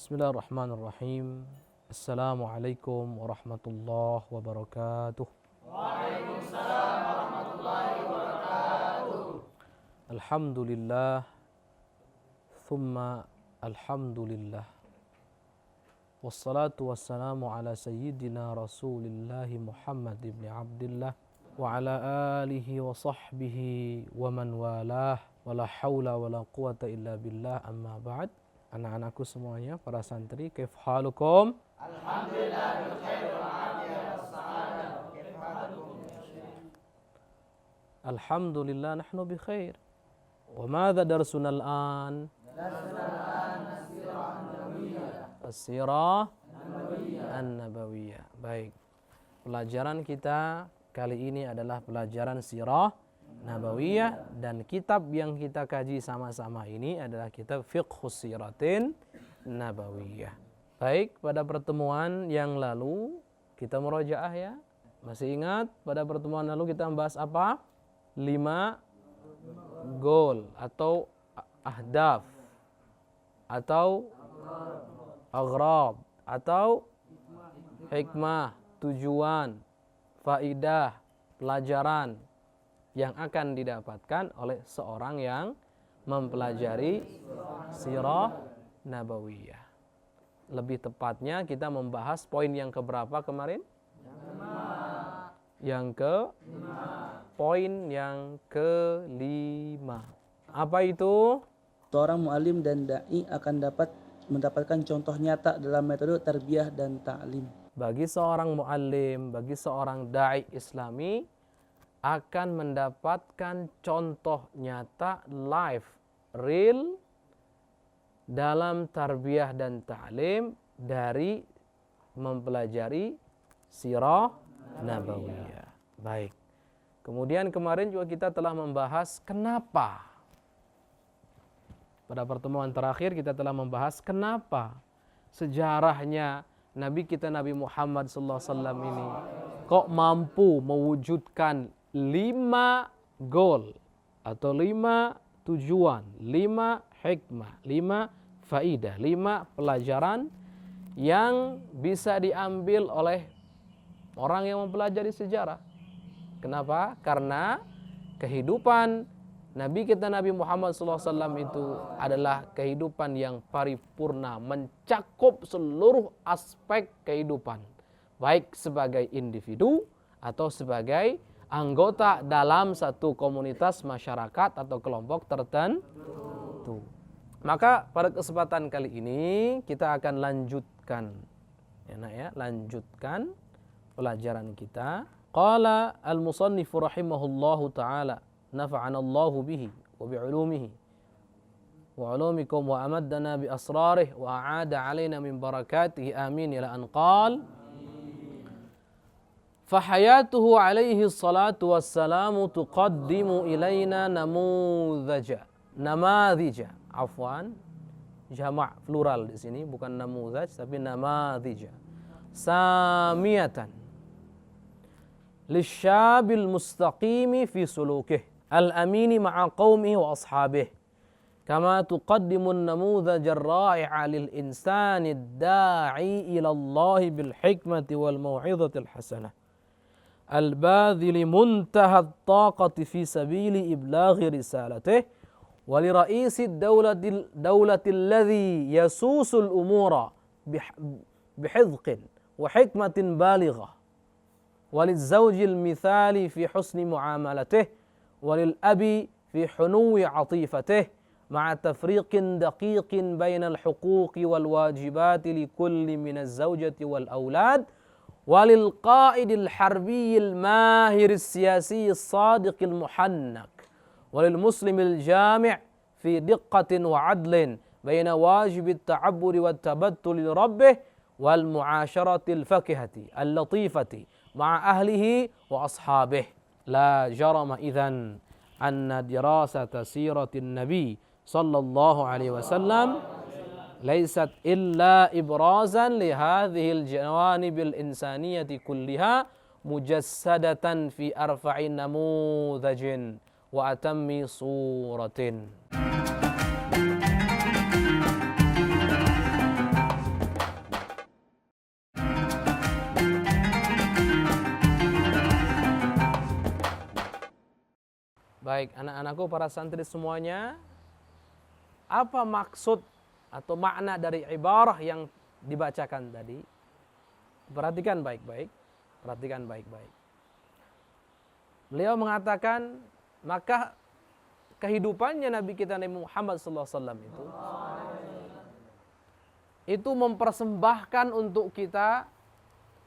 Bismillahirrahmanirrahim. Assalamualaikum warahmatullahi wabarakatuh. Waalaikumsalam warahmatullahi wabarakatuh. Alhamdulillah, thumma alhamdulillah. Wassalatu wassalamu ala sayyidina rasulillahi Muhammad ibn Abdillah wa ala alihi wa sahbihi wa man walah wa la hawla wa la quwata illa billah, amma ba'd. Anak-anakku semuanya, para santri, kaif halukum? Alhamdulillah bil khair wal afiyah was sa'adah. Kaif halukum ya Syekh? Alhamdulillah nahnu bi khair. Wa madza darsuna al-an? Darsuna al-an as-sirah an-nabawiyah. As-sirah an-nabawiyah. Baik. Pelajaran kita kali ini adalah pelajaran sirah nabawiyah, dan kitab yang kita kaji sama-sama ini adalah kitab Fiqhus Siratin Nabawiyah. Baik, pada pertemuan yang lalu kita murojaah ya. Masih ingat pada pertemuan lalu kita membahas apa? 5 goal atau ahdaf atau aghrab atau hikmah, tujuan, faidah, pelajaran yang akan didapatkan oleh seorang yang mempelajari sirah nabawiyah. Lebih tepatnya kita membahas poin yang keberapa kemarin? Poin yang kelima. Apa itu? Seorang mu'alim dan da'i akan dapat mendapatkan contoh nyata dalam metode tarbiyah dan ta'lim. Bagi seorang mu'alim, bagi seorang da'i islami, akan mendapatkan contoh nyata live, real dalam tarbiyah dan ta'lim dari mempelajari sirah nabawiyah. Baik. Kemudian kemarin juga kita telah membahas kenapa. Pada pertemuan terakhir kita telah membahas kenapa sejarahnya Nabi kita Nabi Muhammad SAW ini kok mampu mewujudkan 5 goal atau 5 tujuan, 5 hikmah, 5 faidah, 5 pelajaran yang bisa diambil oleh orang yang mempelajari sejarah. Kenapa? Karena kehidupan Nabi kita Nabi Muhammad SAW itu adalah kehidupan yang paripurna, mencakup seluruh aspek kehidupan, baik sebagai individu atau sebagai anggota dalam satu komunitas masyarakat atau kelompok tertentu. Maka pada kesempatan kali ini kita akan lanjutkan, lanjutkan pelajaran kita. Qala al-musannif rahimahullahu ta'ala nafa'ana Allahu bihi wa bi'ulumihi wa 'ulumikum wa amaddana bi asrarihi wa a'ada 'alaina min barakatihi amin ila an qala فحياته عليه الصلاة والسلام تقدم إلينا نماذج jamak plural di sini, bukan namuzaj tapi namadhij samiyatan lisyabil mustaqimi fi sulukihi al-amini ma'a qaumihi wa ashabihi kama tuqaddimu an-namudhaj ar-ra'i'a lil insani ad-da'i ila Allah bil hikmati wal mau'izati al-hasanah الباذل منتهى الطاقة في سبيل إبلاغ رسالته ولرئيس الدولة الذي يسوس الأمور بحذق وحكمة بالغة وللزوج المثالي في حسن معاملته وللأب في حنو عطيفته مع تفريق دقيق بين الحقوق والواجبات لكل من الزوجة والأولاد وللقائد الحربي الماهر السياسي الصادق المحنك وللمسلم الجامع في دقة وعدل بين واجب التعبد والتبتل لربه والمعاشرة الفكهة اللطيفة مع أهله وأصحابه. لا جرم إذن أن دراسة سيرة النبي صلى الله عليه وسلم ليست إلا إبرازا لهذه الجوانب الإنسانية كلها مجسدة في أرفع نموذج وأتم صورة. Baik, anak-anakku para santri semuanya, apa maksud atau makna dari ibarah yang dibacakan tadi? Perhatikan baik-baik. Perhatikan baik-baik. Beliau mengatakan, maka kehidupannya Nabi kita Nabi Muhammad SAW itu mempersembahkan untuk kita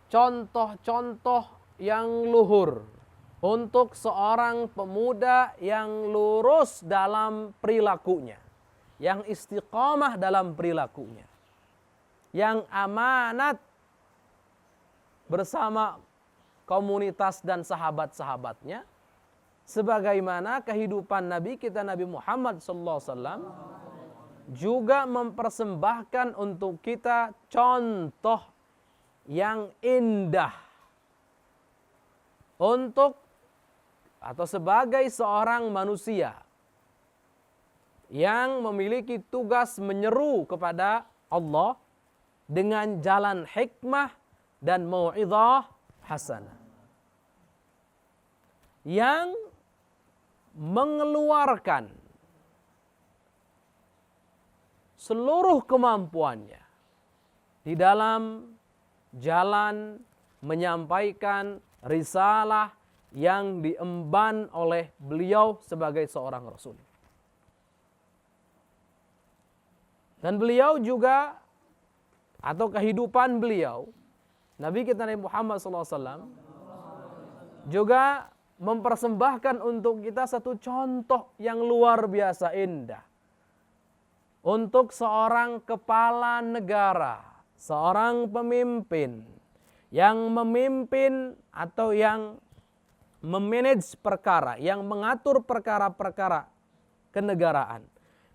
contoh-contoh yang luhur untuk seorang pemuda yang lurus dalam perilakunya, yang istiqamah dalam perilakunya, yang amanat bersama komunitas dan sahabat-sahabatnya, sebagaimana kehidupan Nabi kita Nabi Muhammad SAW juga mempersembahkan untuk kita contoh yang indah untuk atau sebagai seorang manusia yang memiliki tugas menyeru kepada Allah dengan jalan hikmah dan mau'izah hasanah, yang mengeluarkan seluruh kemampuannya di dalam jalan menyampaikan risalah yang diemban oleh beliau sebagai seorang Rasul. Dan beliau juga, atau kehidupan beliau, Nabi kita Nabi Muhammad SAW juga mempersembahkan untuk kita satu contoh yang luar biasa indah. Untuk seorang kepala negara, seorang pemimpin yang memimpin atau yang memanage perkara, yang mengatur perkara-perkara kenegaraan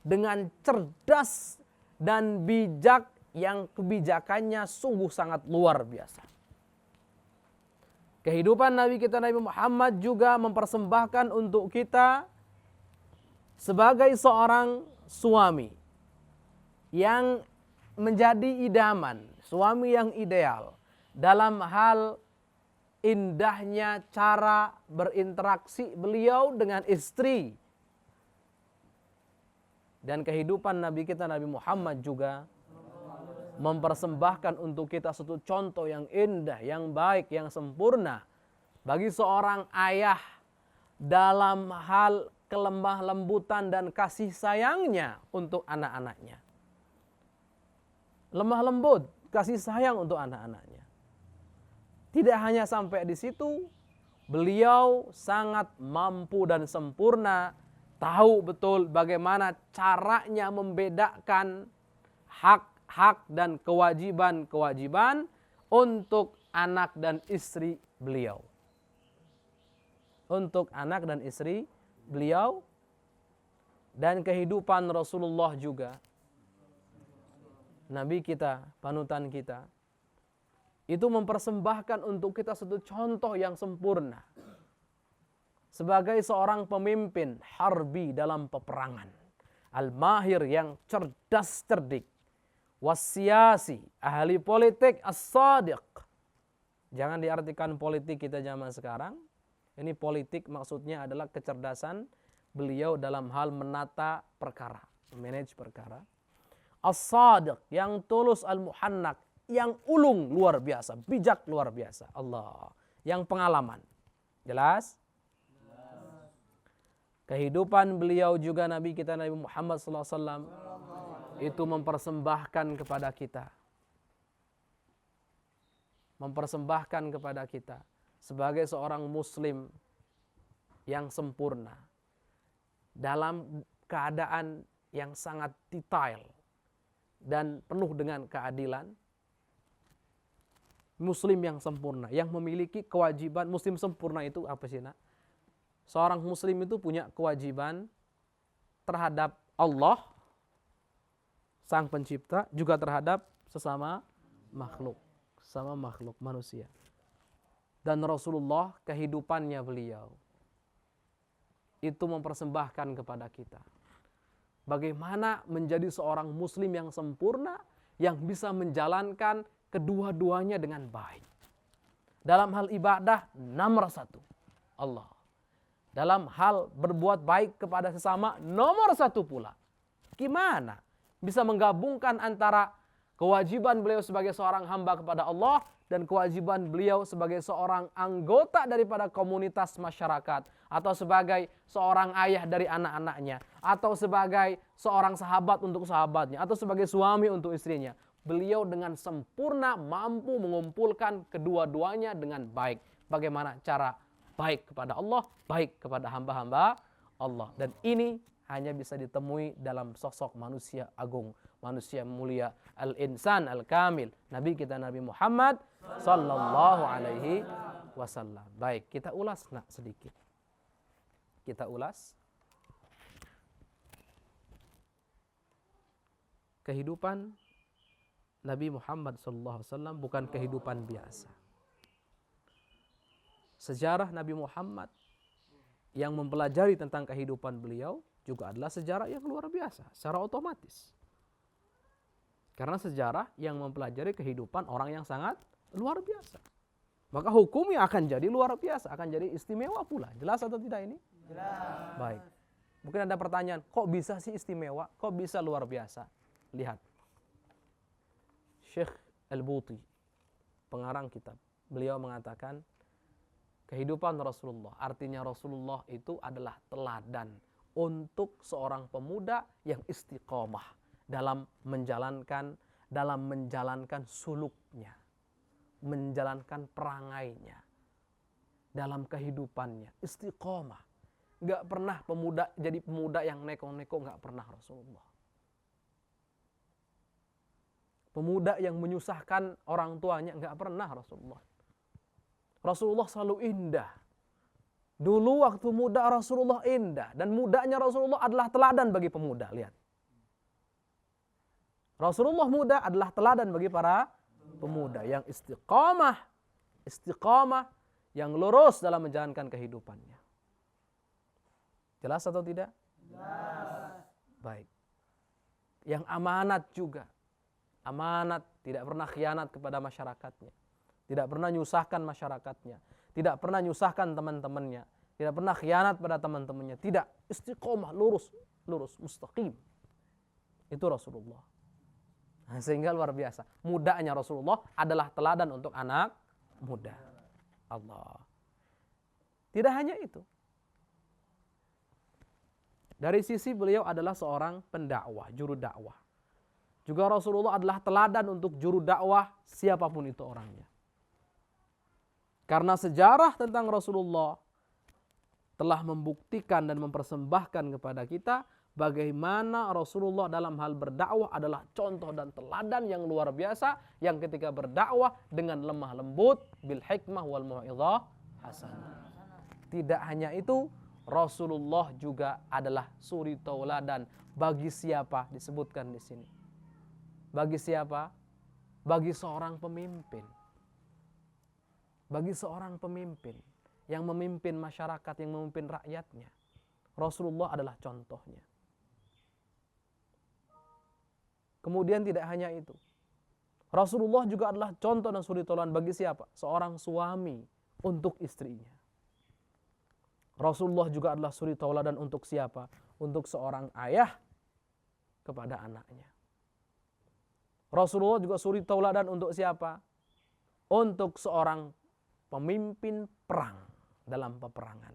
dengan cerdas dan bijak, yang kebijakannya sungguh sangat luar biasa. Kehidupan Nabi kita Nabi Muhammad juga mempersembahkan untuk kita sebagai seorang suami yang menjadi idaman, suami yang ideal dalam hal indahnya cara berinteraksi beliau dengan istri. Dan kehidupan Nabi kita Nabi Muhammad juga mempersembahkan untuk kita satu contoh yang indah, yang baik, yang sempurna bagi seorang ayah dalam hal kelemah lembutan dan kasih sayangnya untuk anak-anaknya. Lemah lembut, kasih sayang untuk anak-anaknya. Tidak hanya sampai di situ, beliau sangat mampu dan sempurna, tahu betul bagaimana caranya membedakan hak-hak dan kewajiban-kewajiban untuk anak dan istri beliau. Untuk anak dan istri beliau, dan kehidupan Rasulullah juga, Nabi kita, panutan kita, itu mempersembahkan untuk kita satu contoh yang sempurna sebagai seorang pemimpin harbi dalam peperangan, al-mahir yang cerdas cerdik, wasyasi ahli politik as-sadiq. Jangan diartikan politik kita zaman sekarang. Ini politik maksudnya adalah kecerdasan beliau dalam hal menata perkara, manage perkara. As-sadiq yang tulus, al-muhannak yang ulung luar biasa, bijak luar biasa. Allah, yang pengalaman. Jelas? Kehidupan beliau juga Nabi kita Nabi Muhammad SAW itu mempersembahkan kepada kita. Mempersembahkan kepada kita sebagai seorang muslim yang sempurna dalam keadaan yang sangat detail dan penuh dengan keadilan. Muslim yang sempurna, yang memiliki kewajiban. Muslim sempurna itu apa sih, nak? Seorang muslim itu punya kewajiban terhadap Allah, sang pencipta, juga terhadap sesama makhluk, manusia. Dan Rasulullah, kehidupannya beliau itu mempersembahkan kepada kita bagaimana menjadi seorang muslim yang sempurna, yang bisa menjalankan kedua-duanya dengan baik. Dalam hal ibadah, nomor satu Allah. dalam hal berbuat baik kepada sesama nomor satu pula. Gimana bisa menggabungkan antara kewajiban beliau sebagai seorang hamba kepada Allah dan kewajiban beliau sebagai seorang anggota daripada komunitas masyarakat, atau sebagai seorang ayah dari anak-anaknya, atau sebagai seorang sahabat untuk sahabatnya, atau sebagai suami untuk istrinya. Beliau dengan sempurna mampu mengumpulkan kedua-duanya dengan baik. Bagaimana cara baik kepada Allah, baik kepada hamba-hamba Allah. Dan ini hanya bisa ditemui dalam sosok manusia agung, manusia mulia, al-insan al-kamil, Nabi kita Nabi Muhammad sallallahu alaihi wasallam. Baik, kita ulas sedikit. Kita ulas kehidupan Nabi Muhammad sallallahu alaihi wasallam bukan kehidupan biasa. Sejarah Nabi Muhammad yang mempelajari tentang kehidupan beliau juga adalah sejarah yang luar biasa secara otomatis. Karena sejarah yang mempelajari kehidupan orang yang sangat luar biasa, maka hukumnya akan jadi luar biasa, akan jadi istimewa pula. Jelas atau tidak ini? Jelas. Baik. Mungkin ada pertanyaan, kok bisa sih istimewa? Kok bisa luar biasa? Lihat. Syekh Al-Buti, pengarang kitab, beliau mengatakan kehidupan Rasulullah, artinya Rasulullah itu adalah teladan untuk seorang pemuda yang istiqomah dalam menjalankan suluknya, menjalankan perangainya, dalam kehidupannya, istiqomah. Gak pernah jadi pemuda yang neko-neko, gak pernah Rasulullah. Pemuda yang menyusahkan orang tuanya, gak pernah Rasulullah. Rasulullah selalu indah. Dulu waktu muda Rasulullah indah, dan mudanya Rasulullah adalah teladan bagi pemuda. Lihat. Rasulullah muda adalah teladan bagi para pemuda yang istiqamah, yang lurus dalam menjalankan kehidupannya. Jelas atau tidak? Jelas. Baik. Yang amanat juga. Amanat, tidak pernah khianat kepada masyarakatnya. Tidak pernah nyusahkan masyarakatnya. Tidak pernah nyusahkan teman-temannya. Tidak pernah khianat pada teman-temannya. Tidak, istiqomah, lurus, mustaqim. Itu Rasulullah. Nah, sehingga luar biasa. Mudanya Rasulullah adalah teladan untuk anak muda. Allah. Tidak hanya itu. Dari sisi beliau adalah seorang pendakwah, juru dakwah. Juga Rasulullah adalah teladan untuk juru dakwah siapapun itu orangnya. Karena sejarah tentang Rasulullah telah membuktikan dan mempersembahkan kepada kita bagaimana Rasulullah dalam hal berdakwah adalah contoh dan teladan yang luar biasa, yang ketika berdakwah dengan lemah lembut, bil hikmah wal mau'izah hasanah. Tidak hanya itu, Rasulullah juga adalah suri tauladan bagi siapa disebutkan di sini. Bagi siapa? Bagi seorang pemimpin. Bagi seorang pemimpin yang memimpin masyarakat, yang memimpin rakyatnya. Rasulullah adalah contohnya. Kemudian tidak hanya itu. Rasulullah juga adalah contoh dan suri tauladan bagi siapa? Seorang suami untuk istrinya. Rasulullah juga adalah suri tauladan untuk siapa? Untuk seorang ayah kepada anaknya. Rasulullah juga suri tauladan untuk siapa? Untuk seorang pemimpin perang dalam peperangan.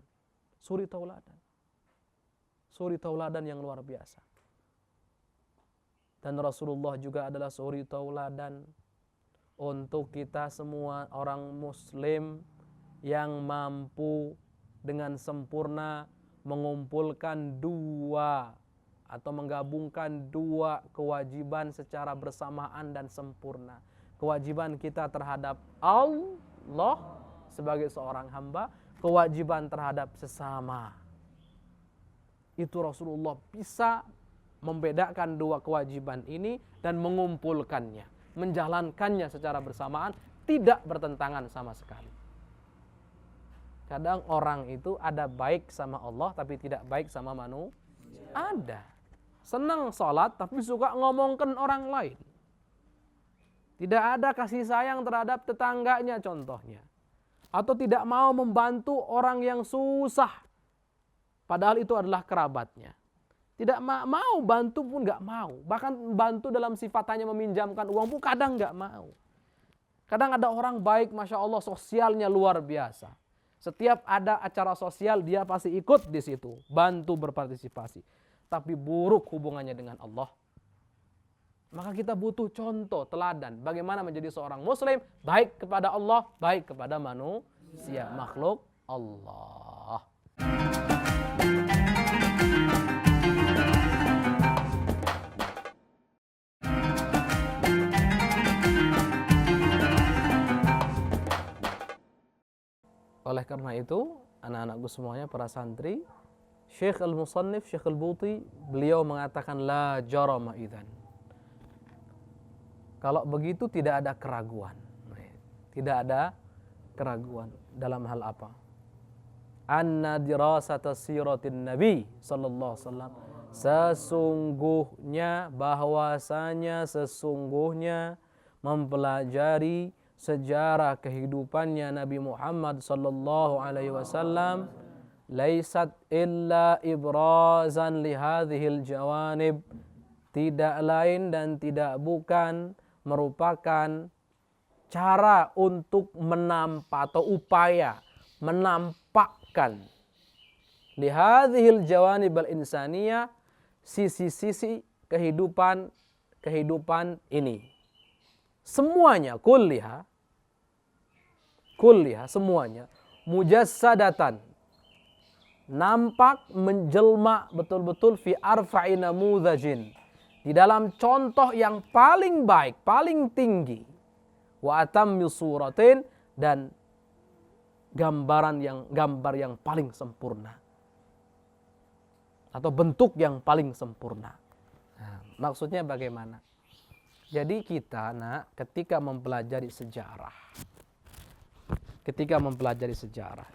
Suri tauladan. Suri tauladan yang luar biasa. Dan Rasulullah juga adalah suri tauladan untuk kita semua orang muslim yang mampu dengan sempurna mengumpulkan dua atau menggabungkan dua kewajiban secara bersamaan dan sempurna. Kewajiban kita terhadap Allah sebagai seorang hamba, kewajiban terhadap sesama. Itu Rasulullah bisa membedakan dua kewajiban ini dan mengumpulkannya, menjalankannya secara bersamaan, tidak bertentangan sama sekali. Kadang orang itu ada baik sama Allah tapi tidak baik sama manusia. Ada. Senang sholat tapi suka ngomongkan orang lain. Tidak ada kasih sayang terhadap tetangganya contohnya. Atau tidak mau membantu orang yang susah. padahal itu adalah kerabatnya. Tidak mau, bantu pun nggak mau. Bahkan bantu dalam sifatannya meminjamkan uang pun kadang nggak mau. Kadang ada orang baik, Masya Allah, sosialnya luar biasa. Setiap ada acara sosial, dia pasti ikut di situ. Bantu berpartisipasi. Tapi buruk hubungannya dengan Allah. Maka kita butuh contoh, teladan. Bagaimana menjadi seorang muslim, baik kepada Allah, baik kepada manusia, makhluk Allah. Oleh karena itu, anak-anakku semuanya, para santri, Syekh Al-Musannif, Syekh Al-Buti, beliau mengatakan la jarama idzan. Kalau begitu tidak ada keraguan. Tidak ada keraguan dalam hal apa? Anna dirasata siratin Nabi sallallahu alaihi wasallam, sesungguhnya mempelajari sejarah kehidupannya Nabi Muhammad sallallahu alaihi wasallam laisat illa ibrazan li hadhil jawanib, tidak lain dan tidak bukan merupakan cara untuk menampak atau upaya menampakkan li hadhil jawanib al insaniyah, sisi-sisi kehidupan ini. Semuanya, kulliha, semuanya, mujassadatan, nampak, menjelma betul-betul fi arfa'i namudhajin, di dalam contoh yang paling baik, paling tinggi, wa atammi suratin, dan gambar yang paling sempurna, atau bentuk yang paling sempurna. Nah, maksudnya bagaimana? Jadi kita, ketika mempelajari sejarah,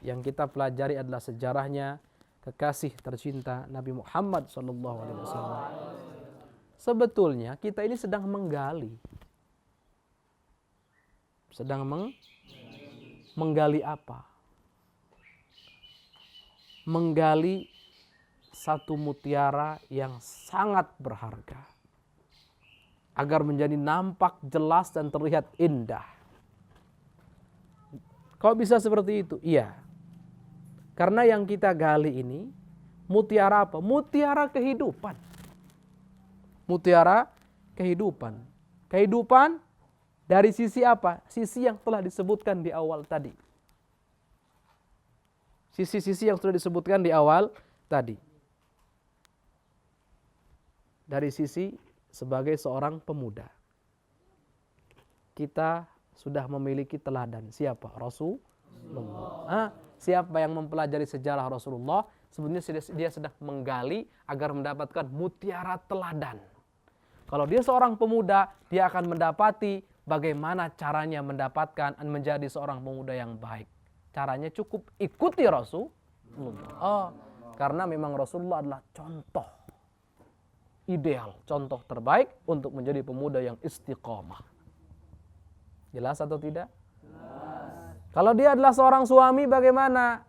yang kita pelajari adalah sejarahnya kekasih tercinta Nabi Muhammad SAW. Sebetulnya kita ini sedang menggali. Menggali apa? Menggali satu mutiara yang sangat berharga, agar menjadi nampak jelas dan terlihat indah. Kok bisa seperti itu? Iya. Karena yang kita gali ini mutiara apa? Mutiara kehidupan. Mutiara kehidupan. Kehidupan dari sisi apa? Sisi yang telah disebutkan di awal tadi. Sisi-sisi yang sudah disebutkan di awal tadi. Dari sisi sebagai seorang pemuda, kita sudah memiliki teladan. Siapa? Rasulullah. Siapa yang mempelajari sejarah Rasulullah, sebenarnya dia sedang menggali agar mendapatkan mutiara teladan. Kalau dia seorang pemuda, dia akan mendapati bagaimana caranya mendapatkan menjadi seorang pemuda yang baik. Caranya cukup ikuti Rasulullah. Karena memang Rasulullah adalah contoh ideal, contoh terbaik untuk menjadi pemuda yang istiqomah. Jelas atau tidak? Jelas. Kalau dia adalah seorang suami, bagaimana?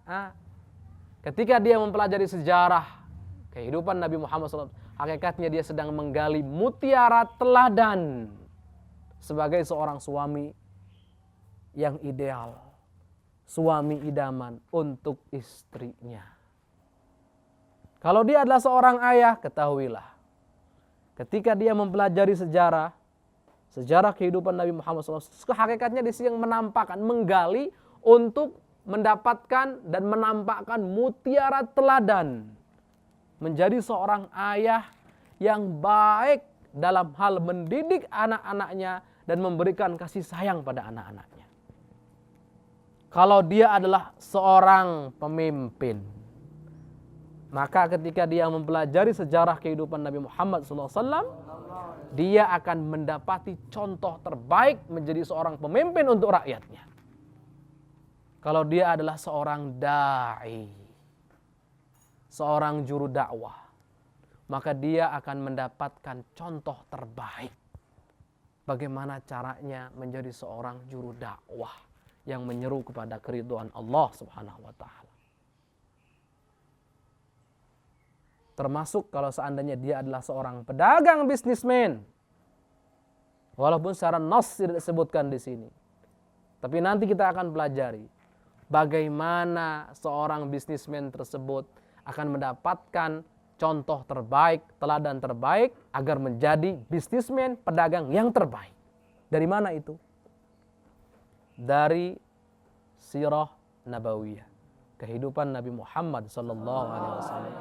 Ketika dia mempelajari sejarah kehidupan Nabi Muhammad SAW, hakikatnya dia sedang menggali mutiara teladan sebagai seorang suami yang ideal, suami idaman untuk istrinya. Kalau dia adalah seorang ayah, ketahuilah, ketika dia mempelajari sejarah kehidupan Nabi Muhammad SAW, hakikatnya di sini yang menampakkan, menggali untuk mendapatkan dan menampakkan mutiara teladan. Menjadi seorang ayah yang baik dalam hal mendidik anak-anaknya dan memberikan kasih sayang pada anak-anaknya. Kalau dia adalah seorang pemimpin, maka ketika dia mempelajari sejarah kehidupan Nabi Muhammad SAW, dia akan mendapati contoh terbaik menjadi seorang pemimpin untuk rakyatnya. Kalau dia adalah seorang da'i, seorang juru dakwah, maka dia akan mendapatkan contoh terbaik bagaimana caranya menjadi seorang juru dakwah yang menyeru kepada keridhaan Allah Subhanahu wa taala. Termasuk kalau seandainya dia adalah seorang pedagang bisnismen. Walaupun secara nas tidak disebutkan di sini. Tapi nanti kita akan pelajari bagaimana seorang bisnismen tersebut akan mendapatkan contoh terbaik, teladan terbaik agar menjadi bisnismen pedagang yang terbaik. Dari mana itu? Dari sirah nabawiyah, kehidupan Nabi Muhammad sallallahu alaihi wasallam.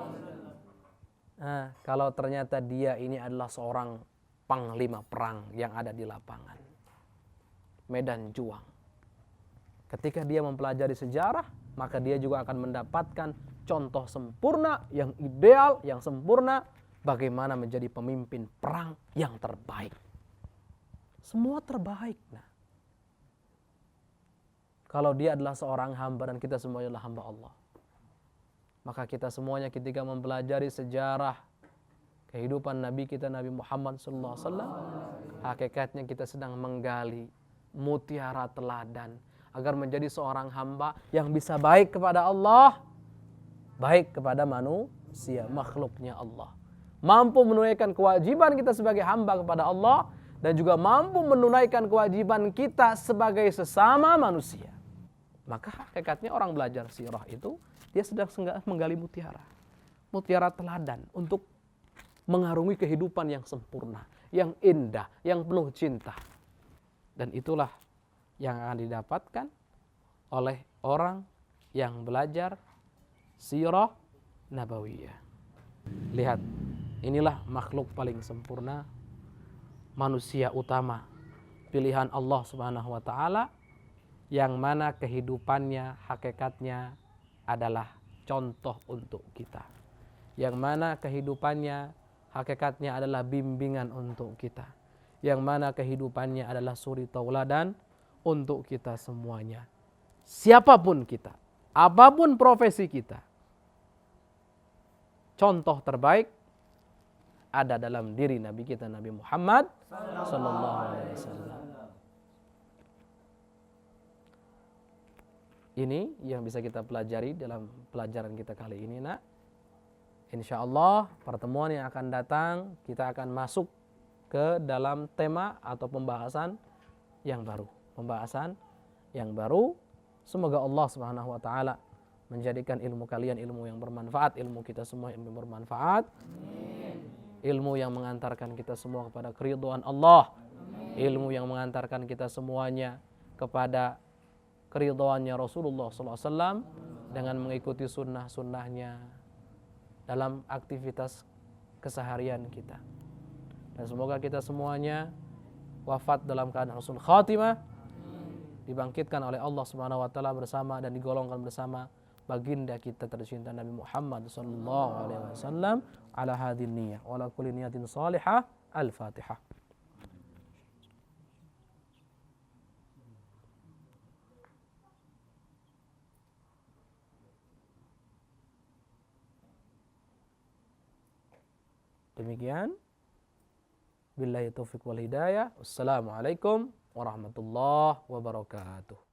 Nah, kalau ternyata dia ini adalah seorang panglima perang yang ada di lapangan medan juang. Ketika dia mempelajari sejarah, maka dia juga akan mendapatkan contoh sempurna, yang ideal, yang sempurna, bagaimana menjadi pemimpin perang yang terbaik. Semua terbaik. Nah, kalau dia adalah seorang hamba dan kita semuanya adalah hamba Allah, maka kita semuanya ketika mempelajari sejarah kehidupan Nabi kita Nabi Muhammad SAW, hakikatnya kita sedang menggali mutiara teladan agar menjadi seorang hamba yang bisa baik kepada Allah, baik kepada manusia, makhluknya Allah. Mampu menunaikan kewajiban kita sebagai hamba kepada Allah dan juga mampu menunaikan kewajiban kita sebagai sesama manusia. Maka hakikatnya orang belajar sirah itu dia sedang menggali mutiara. Mutiara teladan untuk mengarungi kehidupan yang sempurna, yang indah, yang penuh cinta. Dan itulah yang akan didapatkan oleh orang yang belajar sirah nabawiyah. Lihat, inilah makhluk paling sempurna, manusia utama, pilihan Allah Subhanahu wa taala, yang mana kehidupannya, hakikatnya adalah contoh untuk kita. Yang mana kehidupannya, hakikatnya adalah bimbingan untuk kita. Yang mana kehidupannya adalah suri tauladan untuk kita semuanya. Siapapun kita, apapun profesi kita, contoh terbaik ada dalam diri Nabi kita Nabi Muhammad sallallahu alaihi wasallam. Ini yang bisa kita pelajari dalam pelajaran kita kali ini, nak. Insyaallah pertemuan yang akan datang kita akan masuk ke dalam tema atau pembahasan yang baru. Pembahasan yang baru. Semoga Allah Subhanahu wa taala menjadikan ilmu kalian ilmu yang bermanfaat, ilmu kita semua ilmu yang bermanfaat. Amin. Ilmu yang mengantarkan kita semua kepada keridhaan Allah. Amin. Ilmu yang mengantarkan kita semuanya kepada keridhaannya Rasulullah SAW dengan mengikuti sunnah-sunnahnya dalam aktivitas keseharian kita. Dan semoga kita semuanya wafat dalam keadaan husnul khatimah, dibangkitkan oleh Allah Subhanahu wa taala bersama dan digolongkan bersama baginda kita tercinta Nabi Muhammad sallallahu alaihi wasallam ala hadhihi niyyah wa ala kulli niyatin salihah. Al-Fatihah. Demikian. Billahi taufiq wal hidayah. Wassalamualaikum warahmatullahi wabarakatuh.